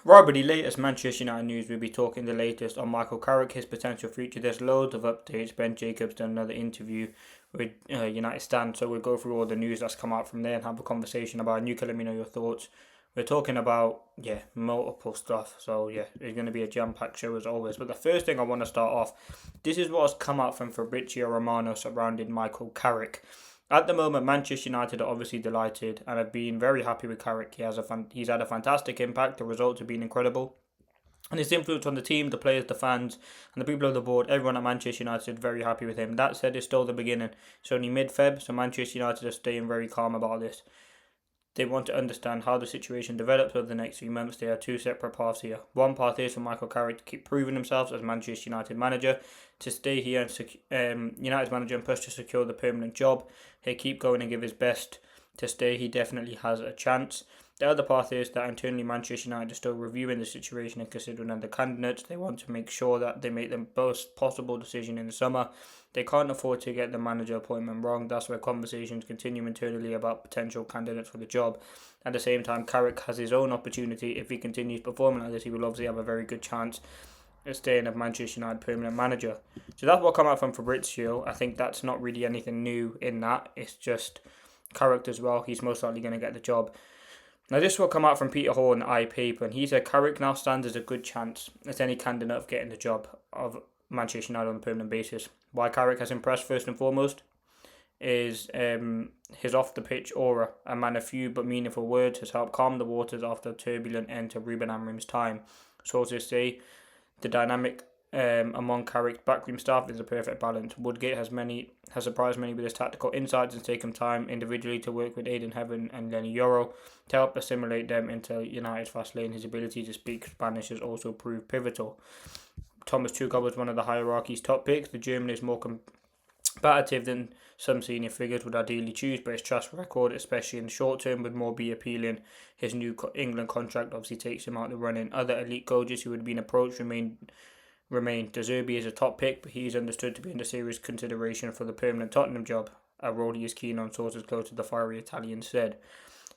Right, but the latest Manchester United news, we'll be talking the latest on Michael Carrick, his potential future. There's loads of updates. Ben Jacobs done another interview with United Stand, so we'll go through all the news that's come out from there and have a conversation about it. You can let me know your thoughts. We're talking about, multiple stuff, so it's going to be a jam-packed show as always. But the first thing I want to start off, this is what has come out from Fabrizio Romano surrounding Michael Carrick. At the moment, Manchester United are obviously delighted and have been very happy with Carrick. He's had a fantastic impact. The results have been incredible. And his influence on the team, the players, the fans, and the people on the board, everyone at Manchester United is very happy with him. That said, it's still the beginning. It's only mid-Feb, so Manchester United are staying very calm about this. They want to understand how the situation develops over the next few months. There are two separate paths here. One path is for Michael Carrick to keep proving himself as Manchester United manager, to stay here and United's manager and push to secure the permanent job. He'll keep going and give his best to stay. He definitely has a chance. The other path is that internally Manchester United are still reviewing the situation and considering other candidates. They want to make sure that they make the best possible decision in the summer. They can't afford to get the manager appointment wrong. That's where conversations continue internally about potential candidates for the job. At the same time, Carrick has his own opportunity. If he continues performing like this, he will obviously have a very good chance of staying as Manchester United permanent manager. So that's what come out from Fabrizio. I think that's not really anything new in that. It's just Carrick as well. He's most likely going to get the job. Now, this will come out from Peter Hall in the iPaper, and he said Carrick now stands as a good chance as any candidate of getting the job of Manchester United on a permanent basis. Why Carrick has impressed first and foremost is his off-the-pitch aura. A man of few but meaningful words has helped calm the waters after a turbulent end to Ruben Amorim's time. Sources say the dynamic among Carrick's backroom staff is a perfect balance. Woodgate has surprised many with his tactical insights and taken time individually to work with Aiden Heaven and Lenny Yoro to help assimilate them into United's fast lane. His ability to speak Spanish has also proved pivotal. Thomas Tuchel was one of the hierarchy's top picks. The German is more combative than some senior figures would ideally choose, but his track record, especially in the short term, would more be appealing. His new England contract obviously takes him out of the running. Other elite coaches who had been approached remain. De Zerbi is a top pick, but he is understood to be under serious consideration for the permanent Tottenham job, a role he is keen on, sources close to the fiery Italian said.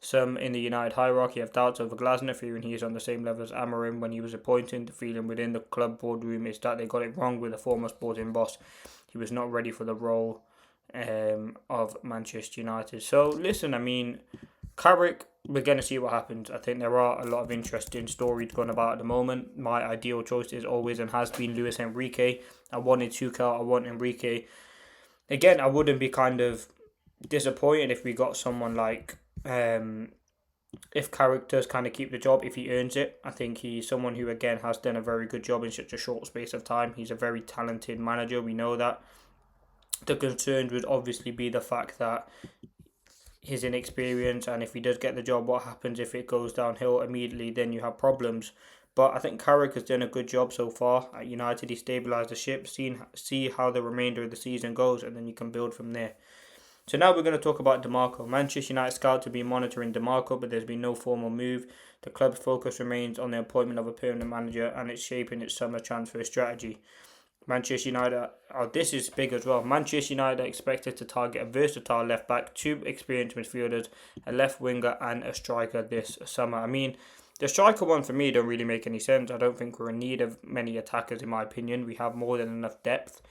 Some in the United hierarchy have doubts over Glasner, fearing he is on the same level as Amorim when he was appointed. The feeling within the club boardroom is that they got it wrong with the former sporting boss. He was not ready for the role of Manchester United. So, listen, I mean, Carrick, we're going to see what happens. I think there are a lot of interesting stories going about at the moment. My ideal choice is always and has been Luis Enrique. I wanted Tuchel, I want Enrique. Again, I wouldn't be kind of disappointed if we got someone like, if Carrick does kind of keep the job, if he earns it. I think he's someone who, again, has done a very good job in such a short space of time. He's a very talented manager, we know that. The concern would obviously be the fact that his inexperience, and if he does get the job, what happens if it goes downhill immediately? Then you have problems. But I think Carrick has done a good job so far at United. He stabilised the ship, see how the remainder of the season goes, and then you can build from there. So now we're going to talk about DeMarco. Manchester United scouts have been monitoring DeMarco, but there's been no formal move. The club's focus remains on the appointment of a permanent manager, and it's shaping its summer transfer strategy. Manchester United, this is big as well. Manchester United are expected to target a versatile left back, two experienced midfielders, a left winger, and a striker this summer. I mean, the striker one for me don't really make any sense. I don't think we're in need of many attackers, in my opinion. We have more than enough depth.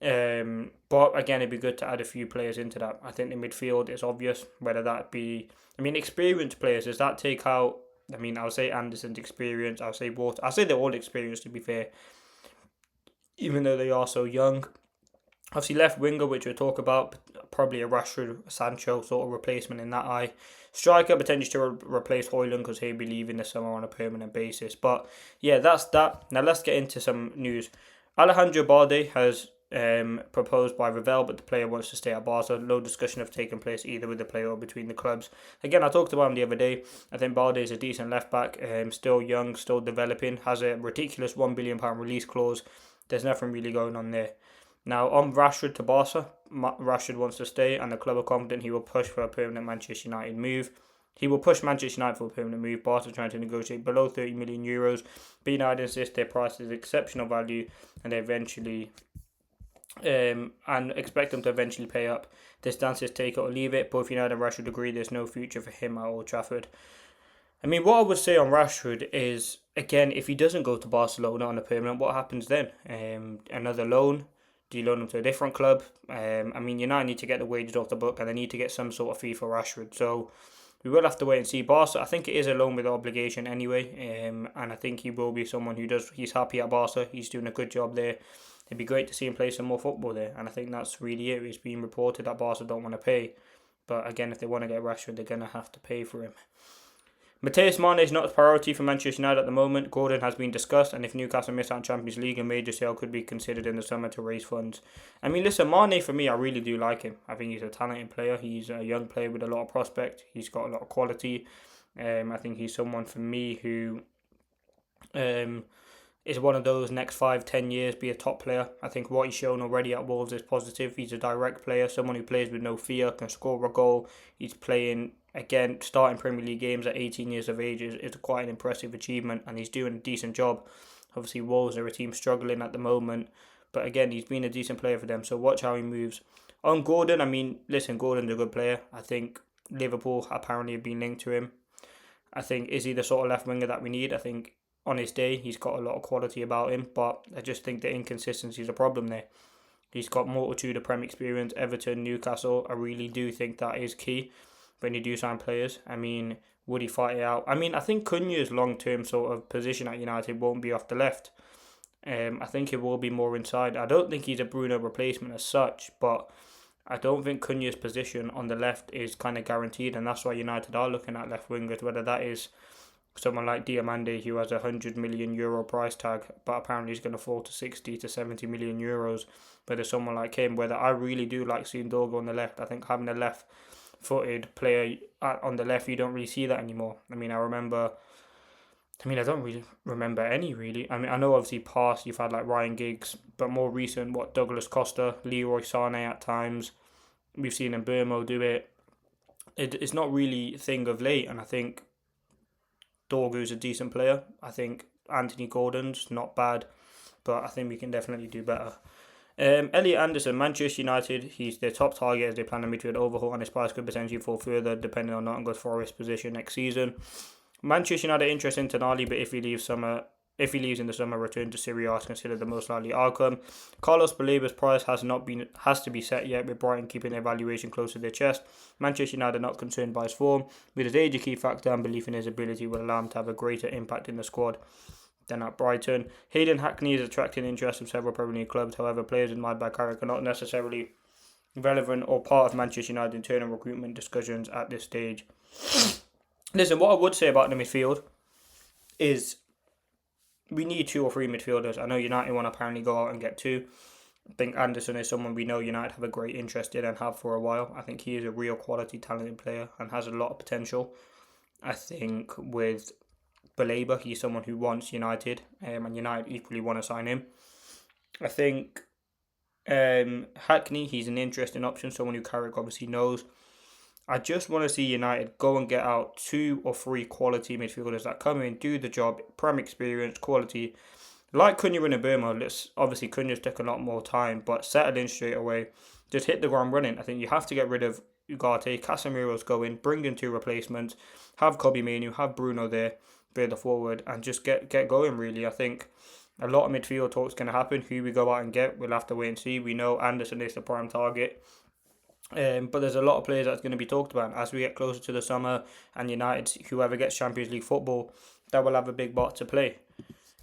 But again, it'd be good to add a few players into that. I think the midfield is obvious, whether that be, experienced players. Does that take out, I'll say Anderson's experience, I'll say Water. I'll say they're all experienced, to be fair, even though they are so young. Obviously, left winger, which we'll talk about, probably a Rashford, Sancho sort of replacement in that eye. Striker, potentially to replace Højlund because he'll be leaving this summer on a permanent basis. But yeah, that's that. Now let's get into some news. Alejandro Balde has proposed by Ravel, but the player wants to stay at Barca. No discussion have taken place either with the player or between the clubs. Again, I talked about him the other day. I think Balde is a decent left back, still young, still developing, has a ridiculous £1 billion release clause. There's nothing really going on there. Now, on Rashford to Barca, Rashford wants to stay, and the club are confident he will push for a permanent Manchester United move. He will push Manchester United for a permanent move. Barca trying to negotiate below €30 million. But United insist their price is exceptional value, and they eventually and expect them to eventually pay up. This stance is take it or leave it. Both United and Rashford agree there's no future for him at Old Trafford. I mean, what I would say on Rashford is, again, if he doesn't go to Barcelona on a permanent, what happens then? Another loan? Do you loan him to a different club? I mean, United need to get the wages off the book and they need to get some sort of fee for Rashford. So we will have to wait and see. Barca, I think it is a loan with obligation anyway, and I think he will be someone who does. He's happy at Barca. He's doing a good job there. It'd be great to see him play some more football there, and I think that's really it. It's being reported that Barca don't want to pay, but again, if they want to get Rashford, they're gonna have to pay for him. Mateus Mane is not a priority for Manchester United at the moment. Gordon has been discussed, and if Newcastle miss out on Champions League, a major sale could be considered in the summer to raise funds. I mean, listen, Mane for me, I really do like him. I think he's a talented player. He's a young player with a lot of prospect. He's got a lot of quality. I think he's someone for me who is one of those next 5-10 years be a top player. I think what he's shown already at Wolves is positive. He's a direct player, someone who plays with no fear, can score a goal. He's playing, again, starting Premier League games at 18 years of age is quite an impressive achievement, and he's doing a decent job. Obviously, Wolves are a team struggling at the moment, but again, he's been a decent player for them, so watch how he moves. On Gordon, I mean, listen, Gordon's a good player. I think Liverpool apparently have been linked to him. I think, is he the sort of left winger that we need? I think on his day, he's got a lot of quality about him, but I just think the inconsistency is a problem there. He's got multitude of Prem experience, Everton, Newcastle. I really do think that is key when you do sign players. I mean, would he fight it out? I mean, I think Cunha's long-term sort of position at United won't be off the left. I think it will be more inside. I don't think he's a Bruno replacement as such, but I don't think Cunha's position on the left is kind of guaranteed, and that's why United are looking at left wingers, whether that is someone like Diamande, who has a €100 million price tag, but apparently is going to fall to 60 to 70 million euros. Whether someone like him, whether I really do like seeing Dorgo on the left. I think having a left-footed player on the left, you don't really see that anymore. I don't really remember any, really. I mean, I know obviously past you've had like Ryan Giggs, but more recent, Douglas Costa, Leroy Sané at times. We've seen Mbeumo do it. It's not really a thing of late, and I think Dorgu's a decent player. I think Anthony Gordon's not bad, but I think we can definitely do better. Elliot Anderson, Manchester United, he's their top target as they plan a midfield overhaul, and his price could potentially fall further depending on Nottingham Forest's position next season. Manchester United interest in Tonali, but if he leaves in the summer, return to Serie A is considered the most likely outcome. Carlos Balaba's price has to be set yet, with Brighton keeping their valuation close to their chest. Manchester United are not concerned by his form, with his age a key factor, and belief in his ability will allow him to have a greater impact in the squad than at Brighton. Hayden Hackney is attracting interest of several Premier League clubs. However, players admired by Carrick are not necessarily relevant or part of Manchester United internal recruitment discussions at this stage. Listen, what I would say about the midfield is we need 2 or 3 midfielders. I know United want to apparently go out and get 2. I think Anderson is someone we know United have a great interest in and have for a while. I think he is a real quality, talented player and has a lot of potential. I think with Baleba, he's someone who wants United, and United equally want to sign him. I think Hackney, he's an interesting option, someone who Carrick obviously knows. I just want to see United go and get out 2 or 3 quality midfielders that come in, do the job, prem experience, quality. Like Cunha and Mbeumo, obviously Cunha's took a lot more time, but settle in straight away. Just hit the ground running. I think you have to get rid of Ugarte, Casemiro's go in, bring in 2 replacements, have Kobbie Mainoo, have Bruno there, further forward, and just get going, really. I think a lot of midfield talk's going to happen. Who we go out and get, we'll have to wait and see. We know Anderson is the prime target. But there's a lot of players that's going to be talked about as we get closer to the summer, and United, whoever gets Champions League football, that will have a big part to play.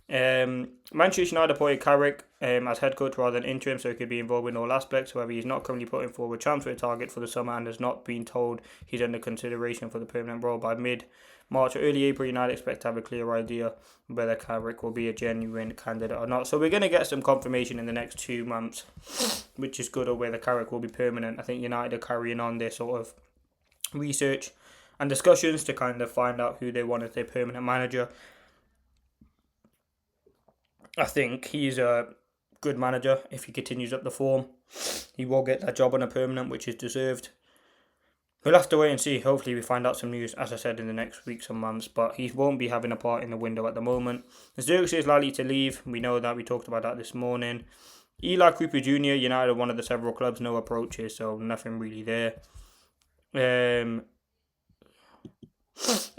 Manchester United appointed Carrick as head coach rather than interim, so he could be involved in all aspects. However, he's not currently putting forward transfer target for the summer and has not been told he's under consideration for the permanent role. By mid-March or early April, United expect to have a clear idea whether Carrick will be a genuine candidate or not. So we're going to get some confirmation in the next 2 months, which is good, or whether Carrick will be permanent. I think United are carrying on their sort of research and discussions to kind of find out who they want as their permanent manager. I think he's a good manager. If he continues up the form, he will get that job on a permanent, which is deserved. We'll have to wait and see. Hopefully we find out some news, as I said, in the next weeks and months, but he won't be having a part in the window at the moment. Xerxes is likely to leave. We know that. We talked about that this morning. Eli Cooper Jr., United are one of the several clubs, no approaches, so nothing really there.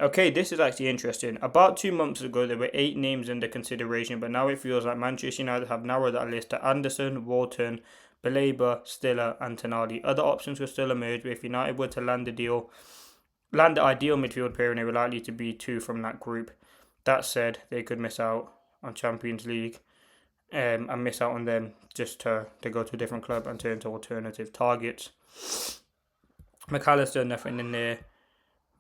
Okay, this is actually interesting. About 2 months ago, there were 8 names under consideration, but now it feels like Manchester United have narrowed that list to Anderson, Walton, Baleba, Stiller, and Tonali. Other options will still emerge, but if United were to land the ideal midfield pairing, it would likely to be two from that group. That said, they could miss out on Champions League and miss out on them just to go to a different club and turn to alternative targets. McAllister, nothing in there.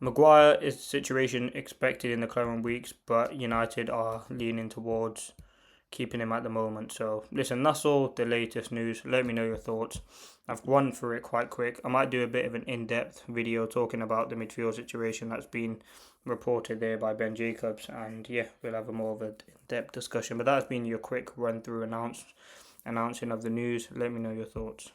Maguire is situation expected in the coming weeks, but United are leaning towards keeping him at the moment. So listen, that's all the latest news. Let me know your thoughts. I've run through it quite quick. I might do a bit of an in-depth video talking about the midfield situation that's been reported there by Ben Jacobs, and yeah, we'll have a more of an in-depth discussion. But that's been your quick run through announcing of the news. Let me know your thoughts.